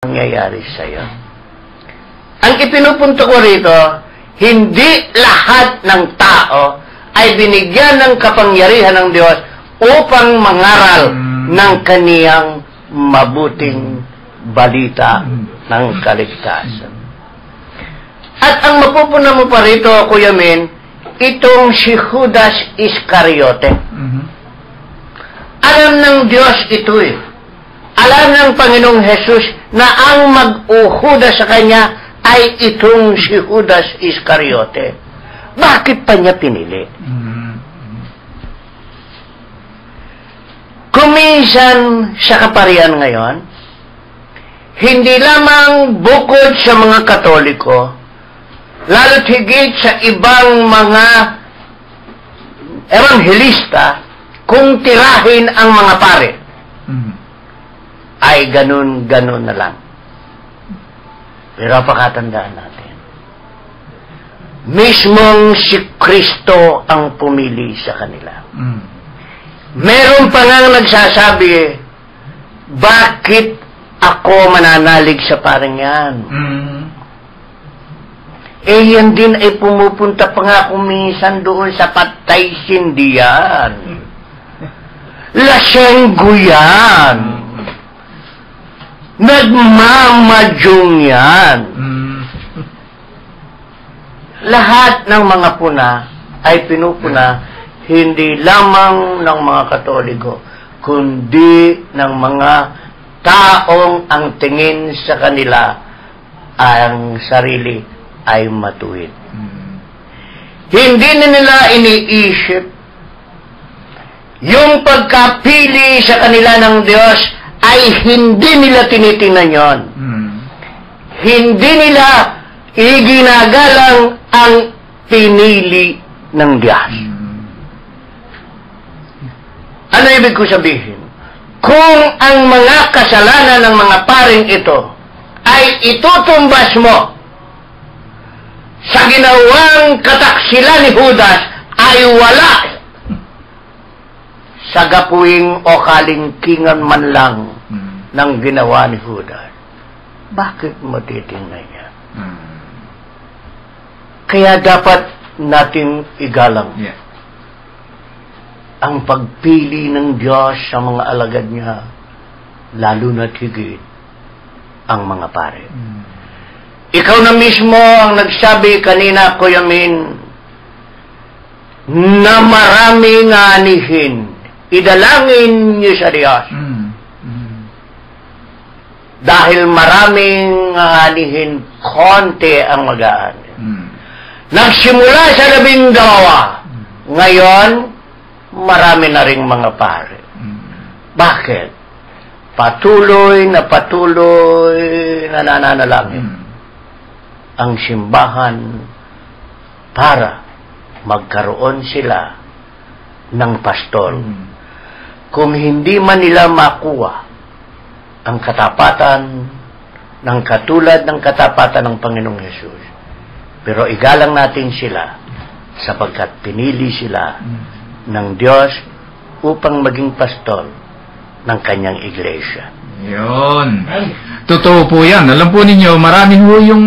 nangyayari sa'yo. Ang ipinupunto ko rito, hindi lahat ng tao ay binigyan ng kapangyarihan ng Diyos upang mangaral ng kaniyang mabuting balita ng kaligtasan. At ang mapupuna mo pa rito, Kuya Min, itong si Judas Iscariote. Alam ng Diyos ito eh. Alam ng Panginoong Jesus na ang mag-uhuda sa kanya ay itong si Judas Iscariote. Bakit pa niya pinili? Kuminsan sa kaparian ngayon, hindi lamang bukod sa mga Katoliko, lalo't higit sa ibang mga ebanghelista, kung tirahin ang mga pare, ay ganun-ganun na lang. Pero pakatandaan natin, mismong si Kristo ang pumili sa kanila. Meron pa nga nagsasabi, bakit ako mananalig sa parang yan? Eh, yan din ay pumupunta pa nga kuminsan doon sa patay sindihan. Lasenggo yan. Nagmamadyong yan. Lahat ng mga puna ay pinupuna hindi lamang ng mga Katoliko, kundi ng mga taong ang tingin sa kanila ang sarili ay matuwid. Hindi na nila iniisip yung pagkapili sa kanila ng Diyos ay hindi nila tinitingnan yon. Hindi nila iginagalang ang pinili ng Diyos. Ano ibig ko sabihin? Kung ang mga kasalanan ng mga paring ito ay itutumbas mo sa ginawang kataksilan ni Judas ay wala sa gapuing o kalingkingan man lang ng ginawa ni Judas. Bakit mo titingnan niya? Kaya dapat natin igalang ang pagpili ng Diyos sa mga alagad niya, lalo na't higit ang mga pare. Ikaw na mismo ang nagsabi kanina, Kuya Min, na maraming anihin. Idalangin niyo sa Diyos. Dahil maraming anihin, konti ang mag-aanin. Nagsimula sa 12. Ngayon, marami na ring mga pare. Bakit? Patuloy na nananalangin ang simbahan para magkaroon sila ng pastor. Kung hindi man nila makuha ang katapatan ng katulad ng katapatan ng Panginoong Hesus, pero igalang natin sila sapagkat pinili sila ng Diyos upang maging pastor ng kanyang iglesia. Yun. Totoo po yan. Alam po ninyo, marami ho yung,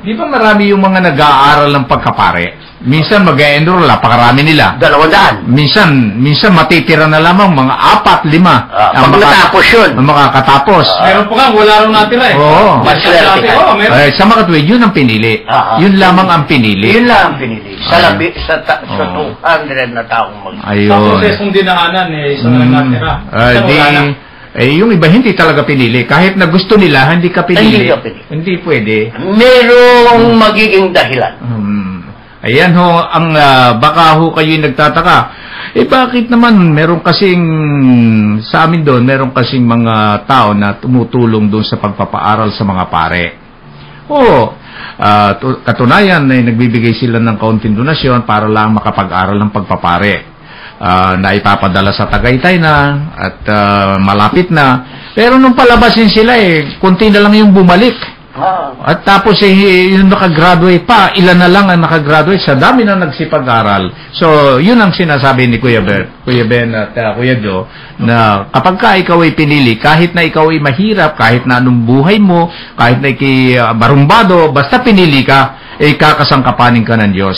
di ba marami yung mga nag-aaral ng pagkapare? Minsan mag-e-enroll, napakarami nila. 200. Minsan matitira na lamang mga 4, 5. Pag natapos yun. Ang makakatapos. Meron po nga, wala rin natira eh. Oo. Maswerte ka. Sa mga tuwid, yun ang pinili. Yun lamang ang pinili. Yun lang ang pinili. Sa 200 na taong Ayun. Sa prosesong dinaanan eh, isang lang natira. Yung iba hindi talaga pinili. Kahit na gusto nila, hindi ka pinili. Hindi ka pinili. Hindi pwede. Merong magiging dahilan. Ayan ho, ang baka ho kayo'y nagtataka. Bakit naman meron kasing, sa amin doon, meron kasing mga tao na tumutulong doon sa pagpapaaral sa mga pare. Katunayan, nagbibigay sila ng kaunting donasyon para lang makapag-aral ng pagpapare. Na ipapadala sa Tagaytay na at malapit na. Pero nung palabasin sila kunti na lang yung bumalik. At tapos yung nakagraduate pa, ilan na lang ang nakagraduate sa dami na nagsipag-aral. So, yun ang sinasabi ni Kuya Ben at Kuya Joe, na kapag ka ikaw ay pinili, kahit na ikaw ay mahirap, kahit na anong buhay mo, kahit na barumbado, basta pinili ka, kakasangkapanin ka ng Diyos.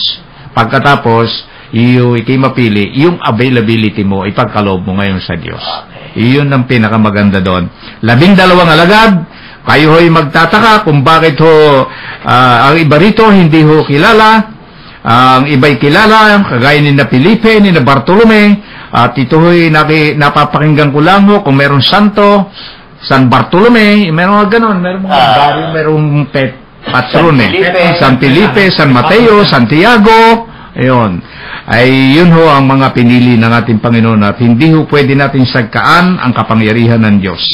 Pagkatapos, ikay mapili, yung availability mo, ipagkaloob mo ngayon sa Diyos. Iyon ang pinakamaganda doon. 12 alagad, kayo ho'y magtataka kung bakit ang iba rito hindi ho kilala, ang iba'y kilala, kagaya ni na Felipe, ni na Bartolome, at ito ho'y napapakinggan ko lang ho, kung merong santo, San Bartolome, merong ganon, merong mga baryo, merong patron San Felipe, San Mateo, Santiago, ayun. Ay yun ho ang mga pinili ng ating Panginoon at hindi ho pwede natin sagkaan ang kapangyarihan ng Diyos.